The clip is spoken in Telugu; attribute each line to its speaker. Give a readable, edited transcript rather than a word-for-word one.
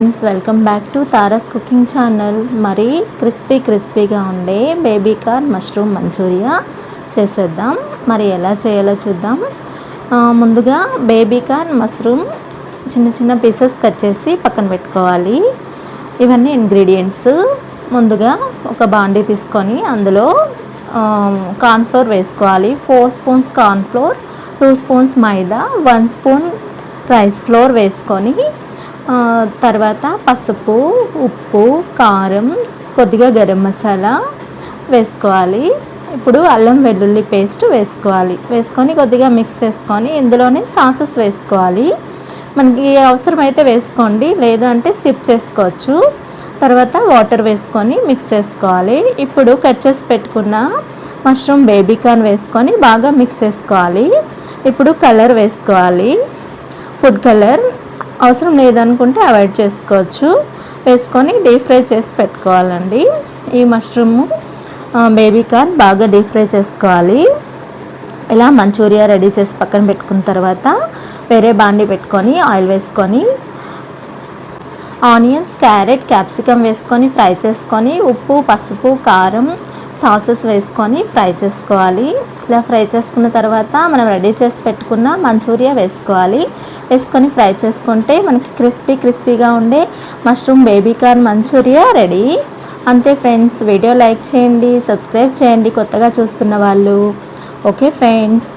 Speaker 1: Friends, welcome back to Taurus cooking channel. మరి క్రిస్పీగా ఉండే బేబీ కార్న్ మష్రూమ్ మంచూరియా చేసేద్దాం. మరి ఎలా చేయాలో చూద్దాం. ముందుగా బేబీ కార్న్ మష్రూమ్ చిన్న పీసెస్ కట్ చేసి పక్కన పెట్టుకోవాలి. ఇవన్నీ ఇంగ్రీడియంట్స్. ముందుగా ఒక బాండీ తీసుకొని అందులో కార్న్ఫ్లోర్ వేసుకోవాలి. 4 స్పూన్స్ కార్న్ఫ్లోర్, 2 స్పూన్స్ మైదా, 1 స్పూన్ రైస్ ఫ్లోర్ వేసుకొని తర్వాత పసుపు, ఉప్పు, కారం, కొద్దిగా గరం మసాలా వేసుకోవాలి. ఇప్పుడు అల్లం వెల్లుల్లి పేస్ట్ వేసుకొని కొద్దిగా మిక్స్ చేసుకొని ఇందులోనే సాసెస్ వేసుకోవాలి. మనకి అవసరమైతే వేసుకోండి, లేదు అంటే స్కిప్ చేసుకోవచ్చు. తర్వాత వాటర్ వేసుకొని మిక్స్ చేసుకోవాలి. ఇప్పుడు కట్ చేసి పెట్టుకున్న మష్రూమ్ బేబీ కార్న్ వేసుకొని బాగా మిక్స్ చేసుకోవాలి. ఇప్పుడు కలర్ వేసుకోవాలి. ఫుడ్ కలర్ అవసరం లేదనుకుంటే అవాయిడ్ చేసుకోవచ్చు. వేసుకొని డీప్ ఫ్రై చేసి పెట్టుకోవాలండి. ఈ మష్రూమ్ బేబీ కార్న్ బాగా డీప్ ఫ్రై చేసుకోవాలి. ఇలా మంచూరియా రెడీ చేసి పక్కన పెట్టుకున్న తర్వాత వేరే బాండి పెట్టుకొని ఆయిల్ వేసుకొని ఆనియన్స్, క్యారెట్, క్యాప్సికమ్ వేసుకొని ఫ్రై చేసుకొని ఉప్పు, పసుపు, కారం, సాసెస్ వేసుకొని ఫ్రై చేసుకోవాలి. ఇలా ఫ్రై చేసుకున్న తర్వాత మనం రెడీ చేసి పెట్టుకున్న మంచూరియా వేసుకొని ఫ్రై చేసుకుంటే మనకి క్రిస్పీగా ఉండే mushroom baby corn manchuria ready. అంతే ఫ్రెండ్స్. వీడియో లైక్ చేయండి, సబ్స్క్రైబ్ చేయండి కొత్తగా చూస్తున్న వాళ్ళు. Okay friends.